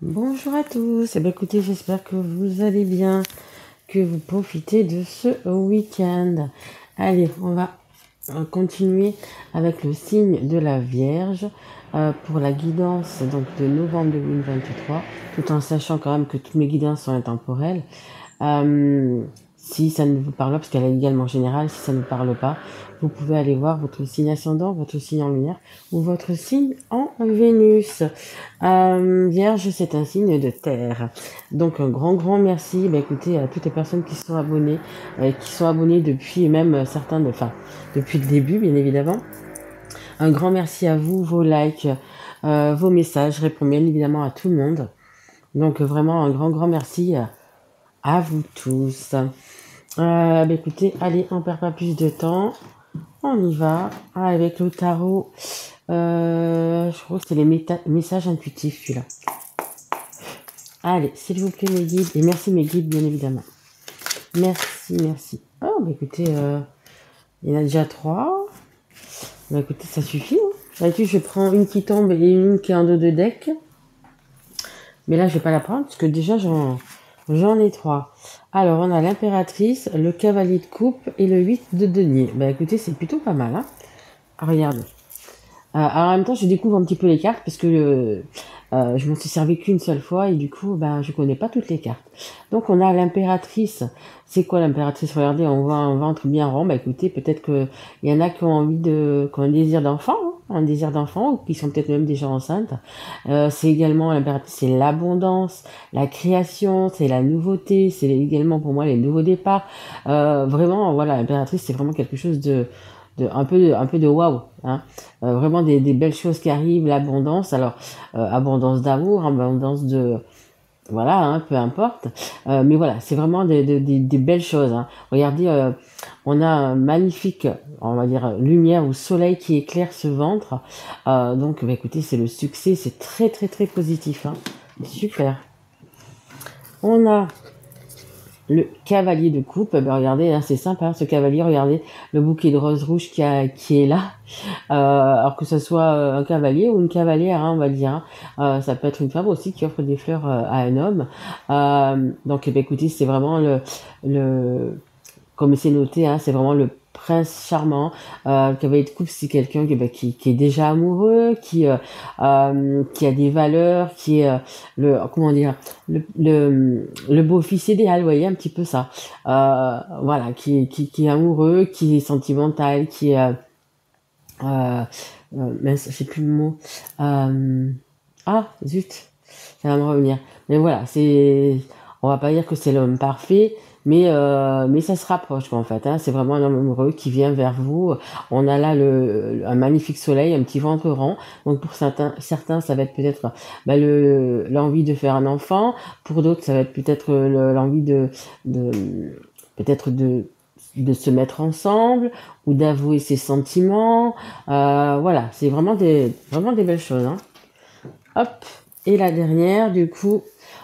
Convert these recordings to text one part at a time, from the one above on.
Bonjour à tous, eh bien, écoutez, j'espère que vous allez bien, que vous profitez de ce week-end. Allez, on va continuer avec le signe de la Vierge pour la guidance donc, de novembre 2023, tout en sachant quand même que toutes mes guidances sont intemporelles. Si ça ne vous parle pas, parce qu'elle est également générale, si ça ne vous parle pas, vous pouvez aller voir votre signe ascendant, votre signe en lumière ou votre signe en Vénus. Vierge, c'est un signe de terre. Donc un grand merci, écoutez, à toutes les personnes qui sont abonnées depuis même certains, enfin depuis le début, bien évidemment. Un grand merci à vous, vos likes, vos messages, je réponds bien évidemment à tout le monde. Donc vraiment un grand merci à vous tous. Écoutez, allez, on perd pas plus de temps. On y va avec le tarot. Je crois que c'est les messages intuitifs, celui-là. Allez, s'il vous plaît, mes guides. Et merci, mes guides, bien évidemment. Merci. Oh, écoutez, il y en a déjà 3. Écoutez, ça suffit. Hein. D'habitude, je prends une qui tombe et une qui est en dos de deck. Mais là, je vais pas la prendre parce que déjà, j'en ai 3. Alors, on a l'impératrice, le cavalier de coupe et le 8 de denier. Écoutez, c'est plutôt pas mal. Hein. Regardez. Alors, en même temps, je découvre un petit peu les cartes parce que je m'en suis servi qu'une seule fois et du coup, je connais pas toutes les cartes. Donc, on a l'impératrice. C'est quoi l'impératrice? Regardez, on voit un ventre bien rond. Écoutez, peut-être qu'il y en a qui ont qui ont un désir d'enfant, un désir d'enfant, ou qui sont peut-être même déjà enceintes. C'est également l'impératrice, c'est l'abondance, la création, c'est la nouveauté, c'est également pour moi les nouveaux départs. Vraiment, voilà, l'impératrice, c'est vraiment quelque chose un peu de waouh, hein. Vraiment des belles choses qui arrivent, l'abondance, alors abondance d'amour, abondance de voilà, hein, peu importe, mais voilà, c'est vraiment des belles choses, hein. Regardez, on a un magnifique, on va dire, lumière ou soleil qui éclaire ce ventre, donc écoutez, c'est le succès, c'est très positif, hein. Super. On a le cavalier de coupe, regardez, hein, c'est sympa ce cavalier, regardez le bouquet de roses rouges qui est là, alors que ce soit un cavalier ou une cavalière, hein, on va dire, hein. Ça peut être une femme aussi qui offre des fleurs à un homme, donc écoutez, c'est vraiment le comme c'est noté, hein, c'est vraiment le prince charmant. Le cavalier de coupe, c'est quelqu'un qui est déjà amoureux, qui a des valeurs, qui est comment dire, le beau-fils idéal, vous voyez, un petit peu ça. Voilà, qui est amoureux, qui est sentimental, qui est mince, je sais plus le mot. Zut, ça va me revenir. Mais voilà, on va pas dire que c'est l'homme parfait, mais ça se rapproche quoi, en fait, hein. C'est vraiment un homme amoureux qui vient vers vous. On a là un magnifique soleil, un petit ventre rond. Donc pour certains ça va être peut-être l'envie de faire un enfant. Pour d'autres, ça va être peut-être l'envie peut-être de se mettre ensemble ou d'avouer ses sentiments. Voilà, c'est vraiment des belles choses, hein. Hop, et la dernière, du coup,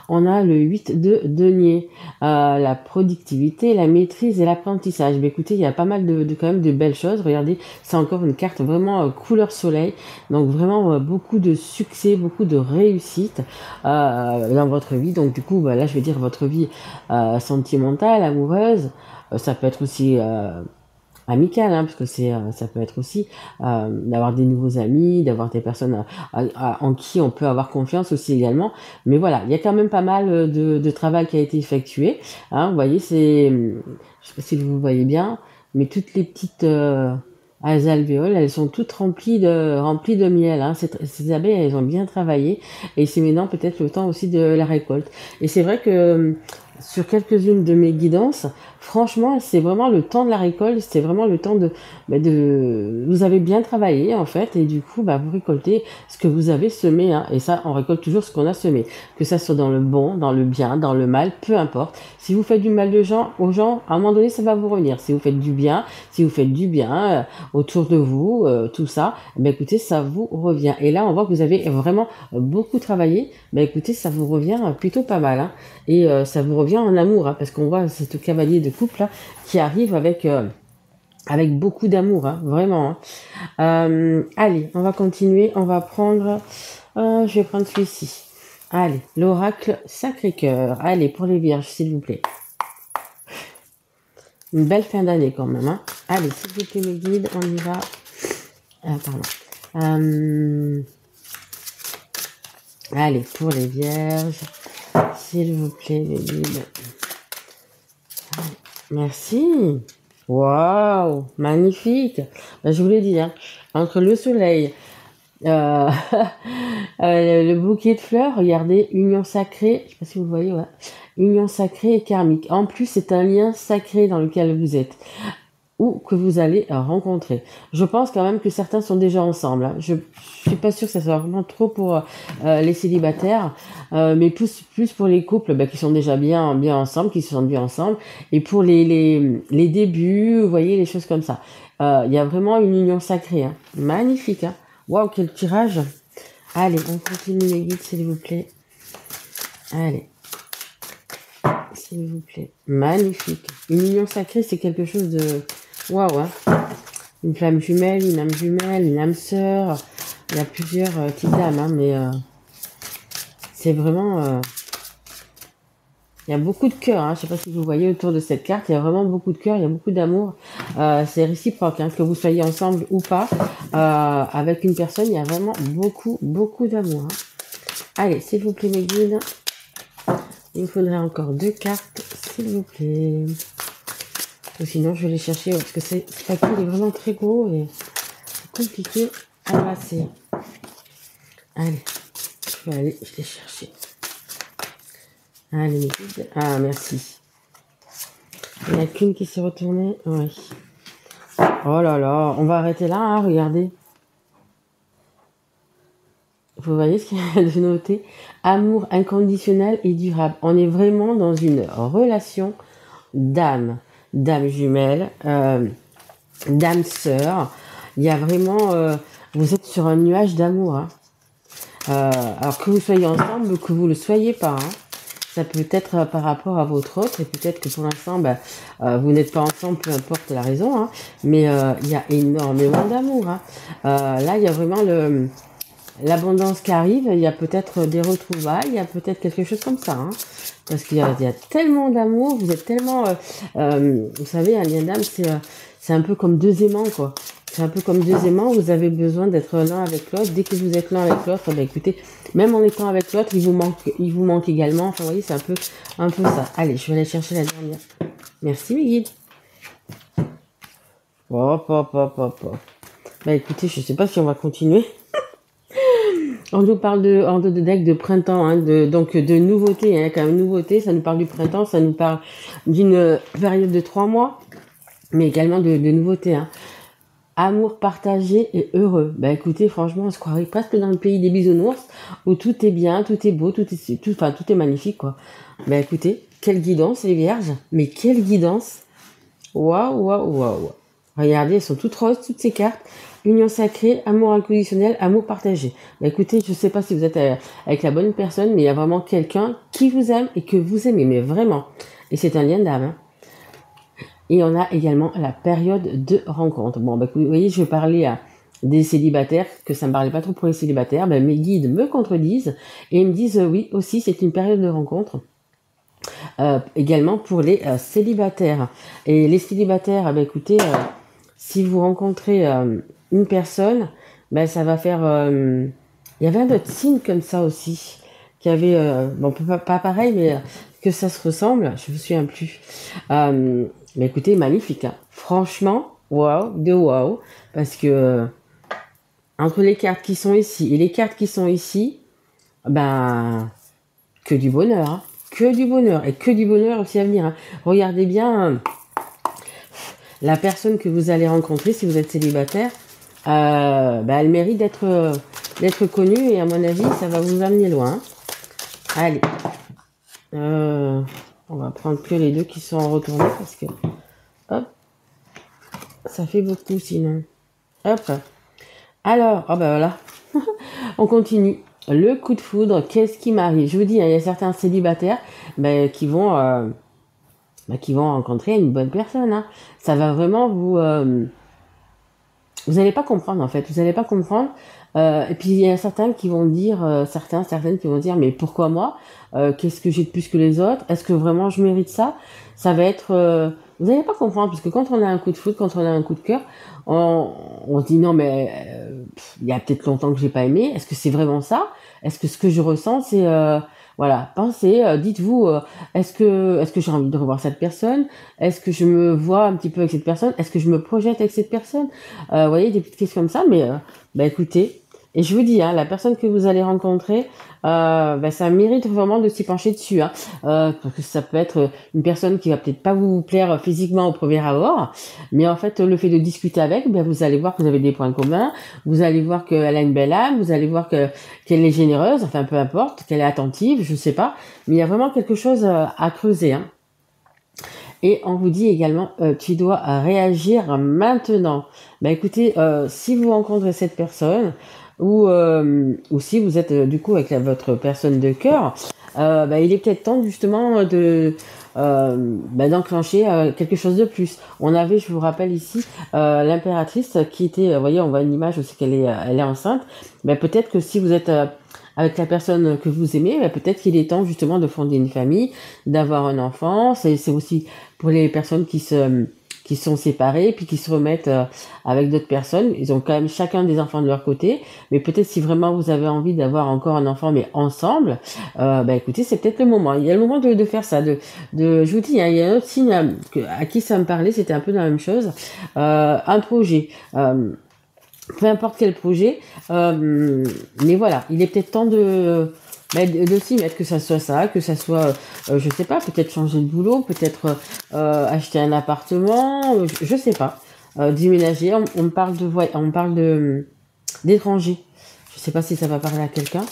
on a le 8 de denier, la productivité, la maîtrise et l'apprentissage. Écoutez, il y a pas mal quand même de belles choses. Regardez, c'est encore une carte vraiment couleur soleil. Donc vraiment beaucoup de succès, beaucoup de réussite dans votre vie. Donc du coup, là, je vais dire votre vie sentimentale, amoureuse. Ça peut être aussi amical, hein, parce que ça peut être aussi d'avoir des nouveaux amis, d'avoir des personnes en qui on peut avoir confiance aussi également. Mais voilà, il y a quand même pas mal de travail qui a été effectué, hein. Vous voyez, je sais pas si vous voyez bien, mais toutes les petites alvéoles, elles sont toutes remplies de miel, hein. Ces abeilles, elles ont bien travaillé, et c'est maintenant peut-être le temps aussi de la récolte. Et c'est vrai que sur quelques-unes de mes guidances, franchement, c'est vraiment le temps de la récolte, c'est vraiment le temps vous avez bien travaillé en fait, et du coup, vous récoltez ce que vous avez semé, hein. Et ça, on récolte toujours ce qu'on a semé, que ça soit dans le bon, dans le bien, dans le mal, peu importe. Si vous faites du mal aux gens, à un moment donné, ça va vous revenir. Si vous faites du bien, autour de vous, tout ça, écoutez, ça vous revient. Et là, on voit que vous avez vraiment beaucoup travaillé. Écoutez, ça vous revient plutôt pas mal, hein. Et ça vous revient en amour, hein, parce qu'on voit ce cavalier de coupe là qui arrive avec beaucoup d'amour, hein, vraiment, hein. Allez, on va continuer. On va prendre, je vais prendre celui-ci. Allez, l'oracle Sacré-Cœur. Allez, pour les vierges, s'il vous plaît. Une belle fin d'année quand même. Hein. Allez, s'il vous plaît, mes guides, on y va. Pardon. Allez, pour les vierges, s'il vous plaît, mes guides. Merci. Waouh, magnifique. Ben, je vous l'ai dit, hein, entre le soleil, le bouquet de fleurs, regardez, union sacrée, je sais pas si vous le voyez, ouais. Union sacrée et karmique. En plus, c'est un lien sacré dans lequel vous êtes ou que vous allez rencontrer. Je pense quand même que certains sont déjà ensemble. Hein. Je suis pas sûre que ça soit vraiment trop pour les célibataires, mais plus pour les couples qui sont déjà bien ensemble, qui se sentent bien ensemble, et pour les débuts, vous voyez, les choses comme ça. Il y a vraiment une union sacrée. Hein. Magnifique. Hein. Waouh, quel tirage. Allez, on continue les guides, s'il vous plaît. Allez. S'il vous plaît. Magnifique. Une union sacrée, c'est quelque chose de... Waouh, hein. Une flamme jumelle, une âme jumelle, une âme sœur. Il y a plusieurs types d'âmes, hein, mais c'est vraiment... Il y a beaucoup de cœur, hein. Je ne sais pas si vous voyez autour de cette carte, il y a vraiment beaucoup de cœur, il y a beaucoup d'amour. C'est réciproque, hein, que vous soyez ensemble ou pas. Avec une personne, il y a vraiment beaucoup d'amour. Hein. Allez, s'il vous plaît, mes guides. Il me faudrait encore 2 cartes, s'il vous plaît. Ou sinon, je vais les chercher, parce que ce papier il est vraiment très gros et c'est compliqué à passer. Allez, je vais aller les chercher. Allez, mes guides. Ah, merci. Il n'y en a qu'une qui s'est retournée. Oui. Oh là là, on va arrêter là, hein, regardez. Vous voyez ce qu'il y a de noté? Amour inconditionnel et durable. On est vraiment dans une relation d'âme jumelle, d'âme sœur. Il y a vraiment... vous êtes sur un nuage d'amour. Hein. Alors que vous soyez ensemble ou que vous ne le soyez pas. Hein. Ça peut être par rapport à votre autre. Et peut-être que pour l'instant, vous n'êtes pas ensemble, peu importe la raison. Hein. Mais il y a énormément d'amour. Hein. Là, il y a vraiment l'abondance qui arrive, il y a peut-être des retrouvailles, il y a peut-être quelque chose comme ça, hein, parce qu'il y a tellement d'amour, vous êtes tellement, vous savez, un lien d'âme, c'est un peu comme 2 aimants, quoi. C'est un peu comme 2 aimants, vous avez besoin d'être l'un avec l'autre. Dès que vous êtes l'un avec l'autre, écoutez, même en étant avec l'autre, il vous manque également. Enfin, vous voyez, c'est un peu ça. Allez, je vais aller chercher la dernière. Merci, mes guides. Hop. Écoutez, je sais pas si on va continuer. On nous parle de deck de printemps, hein, donc de nouveautés, hein, quand même nouveauté, ça nous parle du printemps, ça nous parle d'une période de 3 mois, mais également de nouveautés. Hein. Amour partagé et heureux. Écoutez, franchement, on se croirait presque dans le pays des bisounours, où tout est bien, tout est beau, tout est magnifique, quoi. Écoutez, quelle guidance, les vierges, mais quelle guidance. Waouh. Regardez, elles sont toutes roses, toutes ces cartes. Union sacrée, amour inconditionnel, amour partagé. Écoutez, je ne sais pas si vous êtes avec la bonne personne, mais il y a vraiment quelqu'un qui vous aime et que vous aimez, mais vraiment. Et c'est un lien d'âme. Hein. Et on a également la période de rencontre. Vous voyez, je vais parler à des célibataires, que ça ne me parlait pas trop pour les célibataires. Mes guides me contredisent et ils me disent oui, aussi, c'est une période de rencontre. Également pour les célibataires. Et les célibataires, écoutez, si vous rencontrez une personne, ça va faire... Il y avait un autre signe comme ça aussi, qui avait... pas pareil, mais que ça se ressemble, je me souviens plus. Mais écoutez, magnifique. Hein. Franchement, waouh, parce que entre les cartes qui sont ici et les cartes qui sont ici, que du bonheur. Hein. Que du bonheur, et que du bonheur aussi à venir. Hein. Regardez bien la personne que vous allez rencontrer si vous êtes célibataire. Elle mérite d'être connue et à mon avis, ça va vous amener loin. Allez. On va prendre que les 2 qui sont retournés parce que... Hop. Ça fait beaucoup sinon. Hop. Alors, voilà. On continue. Le coup de foudre, qu'est-ce qui m'arrive? Je vous dis, il y a certains célibataires qui vont rencontrer une bonne personne. Hein. Ça va vraiment vous n'allez pas comprendre en fait, vous n'allez pas comprendre. Et puis il y a certains qui vont dire, certaines qui vont dire, mais pourquoi moi? Qu'est-ce que j'ai de plus que les autres? Est-ce que vraiment je mérite ça? Ça va être, vous n'allez pas comprendre parce que quand on a un coup de foot, quand on a un coup de cœur, on se dit non mais il y a peut-être longtemps que j'ai pas aimé. Est-ce que c'est vraiment ça? Est-ce que ce que je ressens c'est voilà, pensez, dites-vous, est-ce que j'ai envie de revoir cette personne? Est-ce que je me vois un petit peu avec cette personne? Est-ce que je me projette avec cette personne? Vous voyez, des petites questions comme ça, mais bah écoutez, et je vous dis, hein, la personne que vous allez rencontrer, bah, ça mérite vraiment de s'y pencher dessus, hein, parce que ça peut être une personne qui va peut-être pas vous plaire physiquement au premier abord, mais en fait, le fait de discuter avec, bah, vous allez voir que vous avez des points communs, vous allez voir qu'elle a une belle âme, vous allez voir qu'elle est généreuse, enfin peu importe, qu'elle est attentive, je sais pas, mais il y a vraiment quelque chose à creuser, hein. Et on vous dit également, tu dois réagir maintenant. Bah écoutez, si vous rencontrez cette personne, ou si vous êtes du coup avec votre personne de cœur, bah, il est peut-être temps justement bah, d'enclencher quelque chose de plus. On avait, je vous rappelle ici, l'impératrice qui était, vous voyez, on voit une image aussi qu'elle est, elle est enceinte. Bah, peut-être que si vous êtes avec la personne que vous aimez, bah, peut-être qu'il est temps justement de fonder une famille, d'avoir un enfant. C'est aussi pour les personnes qui sont séparées puis qui se remettent avec d'autres personnes. Ils ont quand même chacun des enfants de leur côté, mais peut-être si vraiment vous avez envie d'avoir encore un enfant mais ensemble, bah écoutez, c'est peut-être le moment. Il y a le moment de faire ça. Je vous dis, hein, il y a un autre signe à qui ça me parlait, c'était un peu la même chose. Un projet. Peu importe quel projet, mais voilà, il est peut-être temps de s'y mettre, que ça, que ça soit, je sais pas, peut-être changer de boulot, peut-être acheter un appartement, je sais pas, déménager. On parle on parle d'étrangers. Je sais pas si ça va parler à quelqu'un.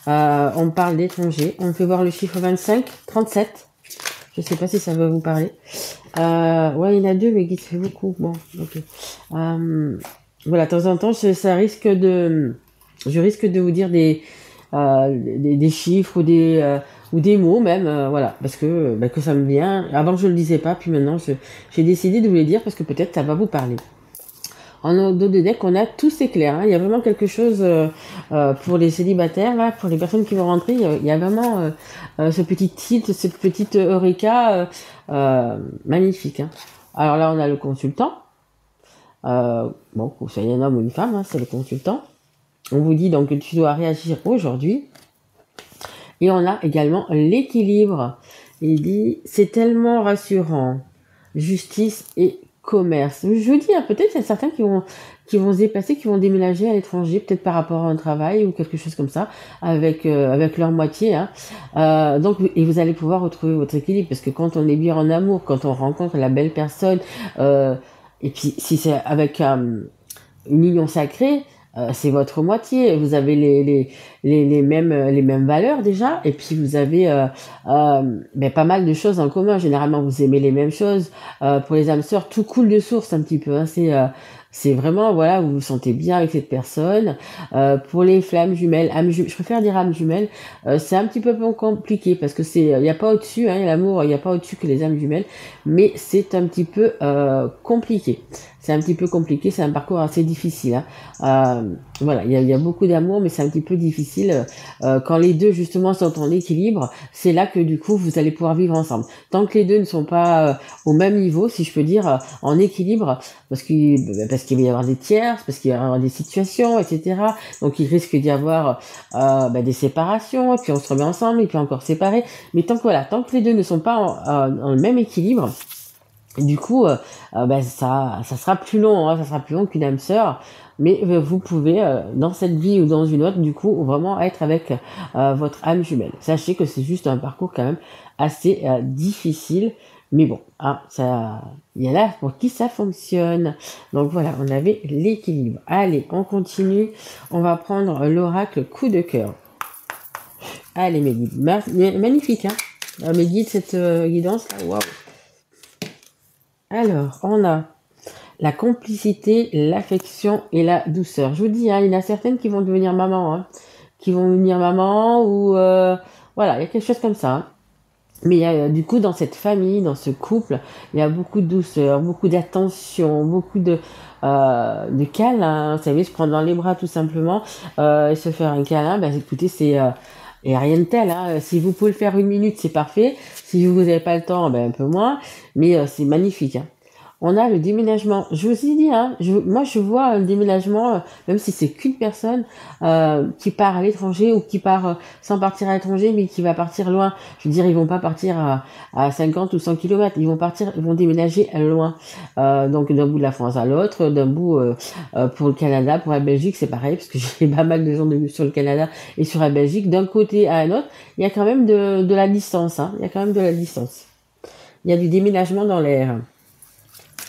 On parle d'étrangers. On peut voir le chiffre 25, 37. Je sais pas si ça va vous parler. Ouais, il y en a deux, mais qui se fait beaucoup. Bon, ok. Voilà, de temps en temps, je risque de vous dire des chiffres ou des mots même, voilà, parce que ça me vient. Avant, je le disais pas, puis maintenant, j'ai décidé de vous les dire parce que peut-être ça va vous parler. En dos de deck, on a tout c'est clair, hein. Il y a vraiment quelque chose pour les célibataires, là, pour les personnes qui vont rentrer. Il y a vraiment ce petit titre, cette petite eureka magnifique, hein. Alors là, on a le consultant. Bon, que vous soyez un homme ou une femme, hein, c'est le consultant. On vous dit donc que tu dois réagir aujourd'hui. Et on a également l'équilibre. Il dit, c'est tellement rassurant. Justice et commerce. Je vous dis, hein, peut-être il y a certains qui vont se déplacer, qui vont déménager à l'étranger, peut-être par rapport à un travail ou quelque chose comme ça, avec leur moitié, hein. Donc, et vous allez pouvoir retrouver votre équilibre, parce que quand on est bien en amour, quand on rencontre la belle personne, et puis si c'est avec une union sacrée, c'est votre moitié. Vous avez les mêmes valeurs déjà, et puis vous avez pas mal de choses en commun. Généralement, vous aimez les mêmes choses. Pour les âmes sœurs, tout coule de source un petit peu, hein. C'est vraiment, voilà, vous vous sentez bien avec cette personne. Pour les flammes jumelles, je préfère dire âmes jumelles, c'est un petit peu plus compliqué parce que il n'y a pas au-dessus, hein, l'amour, il n'y a pas au-dessus que les âmes jumelles, mais c'est un petit peu compliqué. C'est un petit peu compliqué, c'est un parcours assez difficile, hein. Voilà, il y a beaucoup d'amour, mais c'est un petit peu difficile. Quand les deux, justement, sont en équilibre, c'est là que, du coup, vous allez pouvoir vivre ensemble. Tant que les deux ne sont pas au même niveau, si je peux dire, en équilibre, parce qu'il va y avoir des tierces, parce qu'il va y avoir des situations, etc. Donc, il risque d'y avoir des séparations, et puis on se remet ensemble, et puis encore séparés. Mais tant que les deux ne sont pas en le même équilibre, du coup, ça sera plus long, hein, ça sera plus long qu'une âme sœur. Mais vous pouvez, dans cette vie ou dans une autre, du coup, vraiment être avec votre âme jumelle. Sachez que c'est juste un parcours quand même assez difficile. Mais bon, hein, il y en a pour qui ça fonctionne. Donc voilà, on avait l'équilibre. Allez, on continue. On va prendre l'oracle coup de cœur. Allez, mes guides. Magnifique, hein. Mes guides, cette guidance là, waouh. Alors, on a la complicité, l'affection et la douceur. Je vous dis, hein, il y en a certaines qui vont devenir maman, hein, qui vont devenir maman ou voilà, il y a quelque chose comme ça, hein. Mais du coup, dans cette famille, dans ce couple, il y a beaucoup de douceur, beaucoup d'attention, beaucoup de câlins. Vous savez, se prendre dans les bras tout simplement et se faire un câlin. Ben, écoutez, c'est et rien de tel. Hein. Si vous pouvez le faire 1 minute, c'est parfait. Si vous n'avez pas le temps, ben, un peu moins. Mais c'est magnifique. Hein. On a le déménagement. Je vous ai dit, hein, moi je vois un déménagement, même si c'est qu'une personne qui part à l'étranger ou qui part sans partir à l'étranger, mais qui va partir loin. Je veux dire, ils vont pas partir à 50 ou 100 kilomètres. Ils vont déménager loin. Donc d'un bout de la France à l'autre, d'un bout pour le Canada, pour la Belgique, c'est pareil, parce que j'ai pas mal de gens sur le Canada et sur la Belgique. D'un côté à un autre, il y a quand même de la distance. Hein. Il y a quand même de la distance. Il y a du déménagement dans l'air.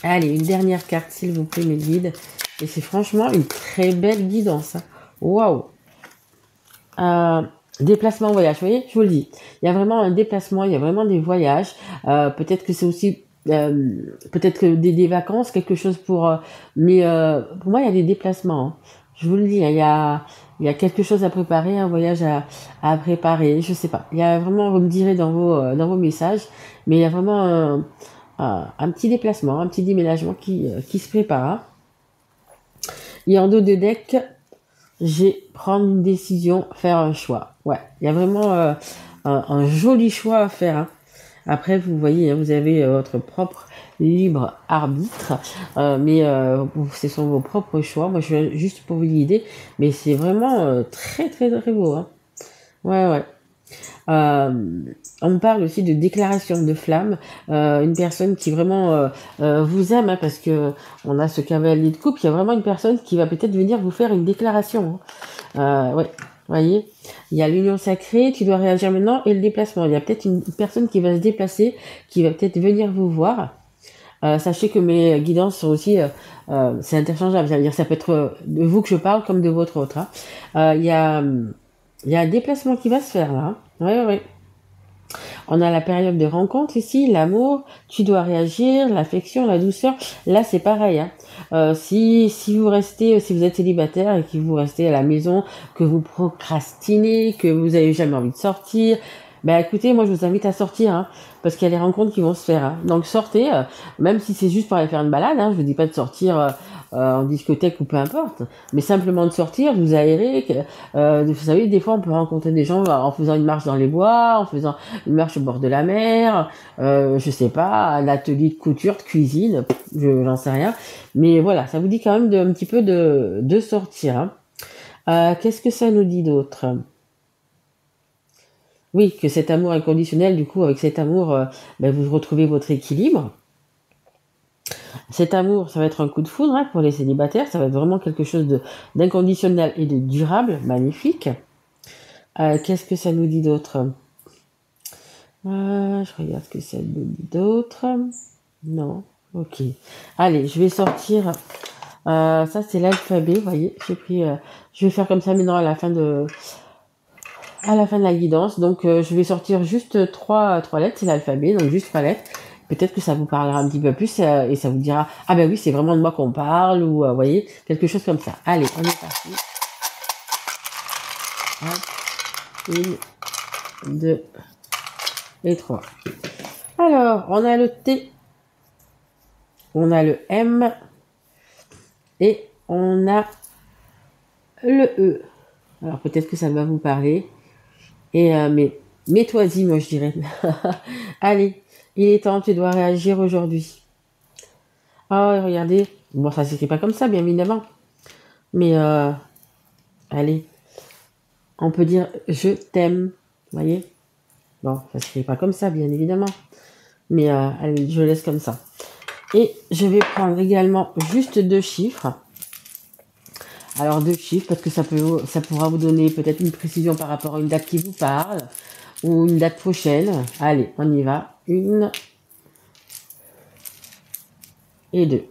Allez, une dernière carte, s'il vous plaît, mes guides. Et c'est franchement une très belle guidance. Hein. Waouh! Déplacement, voyage, vous voyez, je vous le dis. Il y a vraiment un déplacement, il y a vraiment des voyages. Peut-être que c'est aussi, peut-être que des vacances, quelque chose pour... mais pour moi, il y a des déplacements. Hein. Je vous le dis, hein, il y a quelque chose à préparer, un voyage à préparer, je sais pas. Il y a vraiment, vous me direz dans vos messages, mais il y a vraiment un petit déplacement, un petit déménagement qui se prépare. Hein. Et en dos de deck, j'ai prendre une décision, faire un choix. Ouais, il y a vraiment un joli choix à faire. Hein. Après, vous voyez, hein, vous avez votre propre libre arbitre, mais ce sont vos propres choix. Moi, je viens juste pour vous guider, mais c'est vraiment très, très, très beau. Hein. Ouais, ouais. On parle aussi de déclaration de flamme, une personne qui vraiment vous aime, hein, parce que on a ce cavalier de coupe, il y a vraiment une personne qui va peut-être venir vous faire une déclaration. Hein. Ouais, voyez, il y a l'union sacrée, tu dois réagir maintenant, et le déplacement. Il y a peut-être une personne qui va se déplacer, qui va peut-être venir vous voir. Sachez que mes guidances sont aussi, c'est interchangeable, c'est-à-dire ça peut être de vous que je parle comme de votre autre. Hein. Il y a un déplacement qui va se faire là. Hein. Oui, oui. On a la période de rencontre ici, l'amour, tu dois réagir, l'affection, la douceur. Là, c'est pareil. Hein. Si vous restez, si vous êtes célibataire et que vous restez à la maison, que vous procrastinez, que vous avez jamais envie de sortir, ben écoutez, moi je vous invite à sortir, hein, parce qu'il y a des rencontres qui vont se faire. Hein. Donc sortez, même si c'est juste pour aller faire une balade. Hein, je vous dis pas de sortir en discothèque ou peu importe, mais simplement de sortir, vous aérer. Vous savez, des fois on peut rencontrer des gens en faisant une marche dans les bois, en faisant une marche au bord de la mer, je sais pas, un atelier de couture, de cuisine, j'en sais rien. Mais voilà, ça vous dit quand même un petit peu de sortir. Hein. Qu'est-ce que ça nous dit d'autre ? Oui, que cet amour inconditionnel, du coup, avec cet amour, vous retrouvez votre équilibre. Cet amour, ça va être un coup de foudre, hein, pour les célibataires, ça va être vraiment quelque chose d'inconditionnel et de durable, magnifique. Qu'est-ce que ça nous dit d'autre ? Je regarde ce que ça nous dit d'autre. Non, ok. Allez, je vais sortir. Ça, c'est l'alphabet, vous voyez. J'ai pris. Je vais faire comme ça maintenant à la fin de la guidance. Donc, je vais sortir juste trois lettres, c'est l'alphabet, donc juste 3 lettres. Peut-être que ça vous parlera un petit peu plus et ça vous dira ah ben oui, c'est vraiment de moi qu'on parle ou vous voyez, quelque chose comme ça. Allez, on est parti. 1, 2 et 3. Alors, on a le T, on a le M et on a le E. Alors peut-être que ça va vous parler. Et mais mets-toi-y, moi je dirais. Allez, il est temps, tu dois réagir aujourd'hui. Oh, regardez. Bon, ça s'écrit pas comme ça, bien évidemment. Mais allez, on peut dire je t'aime, vous voyez. Bon, ça s'écrit pas comme ça, bien évidemment. Mais allez, je laisse comme ça. Et je vais prendre également juste 2 chiffres. Alors 2 chiffres parce que ça pourra vous donner peut-être une précision par rapport à une date qui vous parle ou une date prochaine. Allez, on y va. 1 et 2.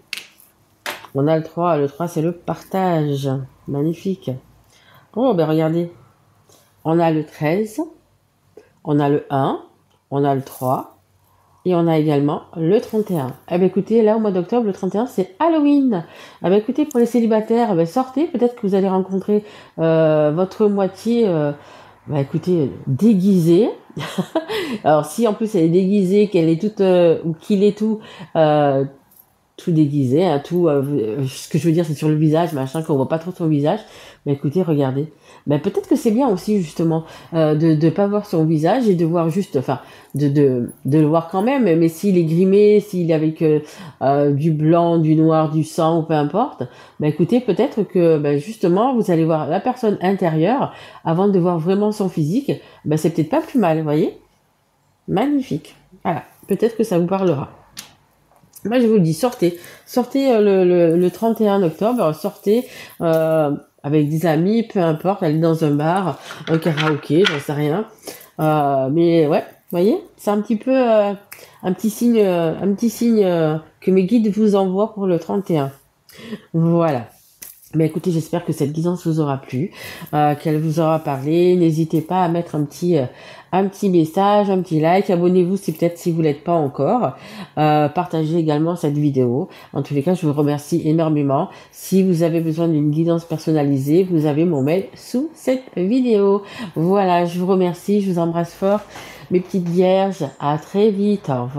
On a le 3. Le 3, c'est le partage. Magnifique. Oh, ben regardez. On a le 13. On a le 1. On a le 3. Et on a également le 31. Eh bien écoutez, là au mois d'octobre, le 31, c'est Halloween. Eh bien écoutez, pour les célibataires, sortez. Peut-être que vous allez rencontrer votre moitié, écoutez, déguisée. Alors si en plus elle est déguisée, qu'elle est toute ou qu'il est tout déguisé, hein, ce que je veux dire c'est sur le visage, machin, qu'on voit pas trop son visage. Mais écoutez, regardez. Ben peut-être que c'est bien aussi justement de pas voir son visage et de voir juste, enfin, de le voir quand même. Mais s'il est grimé, s'il est avec du blanc, du noir, du sang ou peu importe, ben écoutez, peut-être que ben, justement vous allez voir la personne intérieure avant de voir vraiment son physique. Ben c'est peut-être pas plus mal, vous voyez. Magnifique. Voilà. Peut-être que ça vous parlera. Moi, je vous le dis, sortez le 31 octobre, sortez avec des amis, peu importe, allez dans un bar, un karaoké, j'en sais rien. Mais ouais, vous voyez, c'est un petit peu un petit signe, que mes guides vous envoient pour le 31. Voilà. Mais écoutez, j'espère que cette guidance vous aura plu, qu'elle vous aura parlé. N'hésitez pas à mettre un petit message, un petit like. Abonnez-vous si vous l'êtes pas encore. Partagez également cette vidéo. En tous les cas, je vous remercie énormément. Si vous avez besoin d'une guidance personnalisée, vous avez mon mail sous cette vidéo. Voilà, je vous remercie, je vous embrasse fort. Mes petites vierges, à très vite. Au revoir.